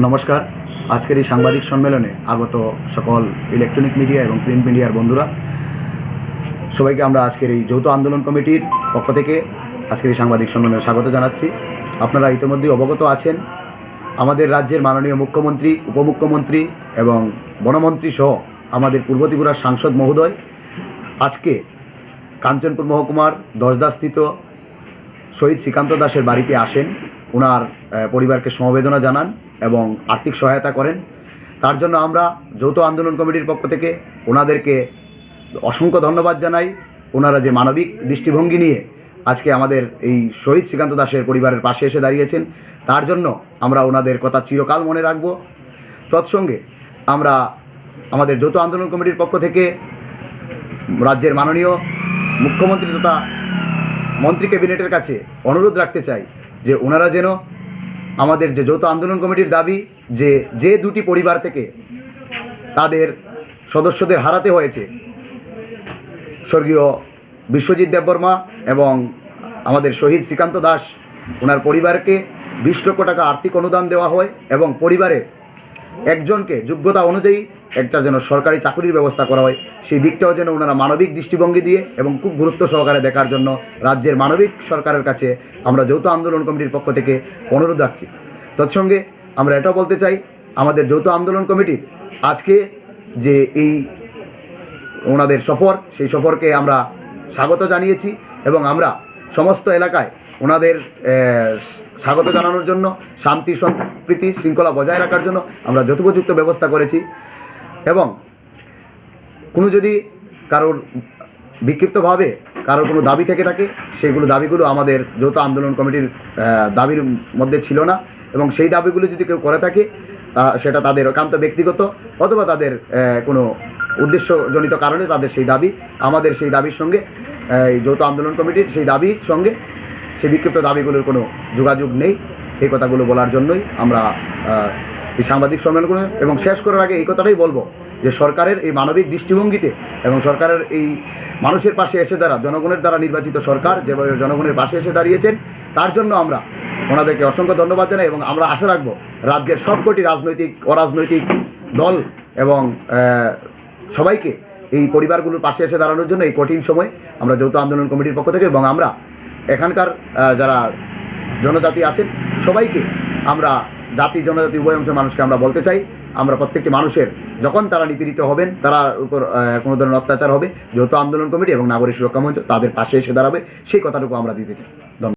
নমস্কার। আজকের এই সাংবাদিক সম্মেলনে আগত সকল ইলেকট্রনিক মিডিয়া এবং প্রিন্ট মিডিয়ার বন্ধুরা, সবাইকে আমরা আজকের এই যৌথ আন্দোলন কমিটির পক্ষ থেকে আজকের এই সাংবাদিক সম্মেলনে স্বাগত জানাচ্ছি। আপনারা ইতিমধ্যেই অবগত আছেন, আমাদের রাজ্যের মাননীয় মুখ্যমন্ত্রী, উপমুখ্যমন্ত্রী এবং বনমন্ত্রী সহ আমাদের পূর্ব ত্রিপুরার সাংসদ মহোদয় আজকে কাঞ্চনপুর মহকুমার দশদাস্থিত শহীদ শ্রীকান্ত দাসের বাড়িতে আসেন, ওনার পরিবারকে সমবেদনা জানান এবং আর্থিক সহায়তা করেন। তার জন্য আমরা যৌথ আন্দোলন কমিটির পক্ষ থেকে ওনাদেরকে অসংখ্য ধন্যবাদ জানাই। ওনারা যে মানবিক দৃষ্টিভঙ্গি নিয়ে আজকে আমাদের এই শহীদ শ্রীকান্ত দাসের পরিবারের পাশে এসে দাঁড়িয়েছেন, তার জন্য আমরা ওনাদের কথা চিরকাল মনে রাখব। তৎসঙ্গে আমরা আমাদের যৌথ আন্দোলন কমিটির পক্ষ থেকে রাজ্যের মাননীয় মুখ্যমন্ত্রী তথা মন্ত্রী ক্যাবিনেটের কাছে অনুরোধ রাখতে চাই যে ওনারা যেন আমাদের যে যৌথ আন্দোলন কমিটির দাবি যে দুটি পরিবার থেকে তাদের সদস্যদের হারাতে হয়েছে, স্বর্গীয় বিশ্বজিৎ দেববর্মা এবং আমাদের শহীদ শ্রীকান্ত দাস, ওনার পরিবারকে 20 লক্ষ টাকা আর্থিক অনুদান দেওয়া হয় এবং পরিবারের একজনকে যোগ্যতা অনুযায়ী একটা যেন সরকারি চাকরির ব্যবস্থা করা হয়, সেই দিকটাও যেন ওনারা মানবিক দৃষ্টিভঙ্গি দিয়ে এবং খুব গুরুত্ব সহকারে দেখার জন্য রাজ্যের মানবিক সরকারের কাছে আমরা যৌথ আন্দোলন কমিটির পক্ষ থেকে অনুরোধ রাখছি। তৎসঙ্গে আমরা এটাও বলতে চাই, আমাদের যৌথ আন্দোলন কমিটির আজকে যে এই ওনাদের সফর, সেই সফরকে আমরা স্বাগত জানিয়েছি এবং আমরা সমস্ত এলাকায় ওনাদের স্বাগত জানানোর জন্য, শান্তি সম্প্রীতি শৃঙ্খলা বজায় রাখার জন্য আমরা যথোপযুক্ত ব্যবস্থা করেছি। এবং কোনো যদি কারোর বিক্ষিপ্তভাবে কারোর কোনো দাবি থেকে থাকে, সেইগুলো দাবিগুলো আমাদের যৌথ আন্দোলন কমিটির দাবির মধ্যে ছিল না এবং সেই দাবিগুলো যদি কেউ করে থাকে সেটা তাদের একান্ত ব্যক্তিগত অথবা তাদের কোনো উদ্দেশ্যজনিত কারণে তাদের সেই দাবি, আমাদের সেই দাবির সঙ্গে যৌথ আন্দোলন কমিটির সেই দাবির সঙ্গে সেই বিক্ষিপ্ত দাবিগুলোর কোনো যোগাযোগ নেই। এই কথাগুলো বলার জন্যই আমরা এই সাংবাদিক সম্মেলন করি এবং শেষ করার আগে এই কথাটাই বলবো যে সরকারের এই মানবিক দৃষ্টিভঙ্গিতে এবং সরকারের এই মানুষের পাশে এসে জনগণের দ্বারা নির্বাচিত সরকার যেভাবে জনগণের পাশে এসে দাঁড়িয়েছেন, তার জন্য আমরা ওনাদেরকে অসংখ্য ধন্যবাদ জানাই এবং আমরা আশা রাখবো রাজ্যের সবকটি রাজনৈতিক অরাজনৈতিক দল এবং সবাইকে এই পরিবারগুলোর পাশে এসে দাঁড়ানোর জন্য এই কঠিন সময় আমরা যৌথ আন্দোলন কমিটির পক্ষ থেকে এবং আমরা এখানকার যারা জনজাতি আছেন সবাইকে, আমরা জাতি জনজাতি উভয় অংশের মানুষকে আমরা বলতে চাই, আমরা প্রত্যেকটি মানুষের যখন তারা নিপীড়িত হবেন, তারা উপর কোনো ধরনের অত্যাচার হবে, যৌথ আন্দোলন কমিটি এবং নাগরিক সুরক্ষা মঞ্চ তাদের পাশে এসে দাঁড়াবে, সেই কথাটুকু আমরা দিতে চাই। ধন্যবাদ।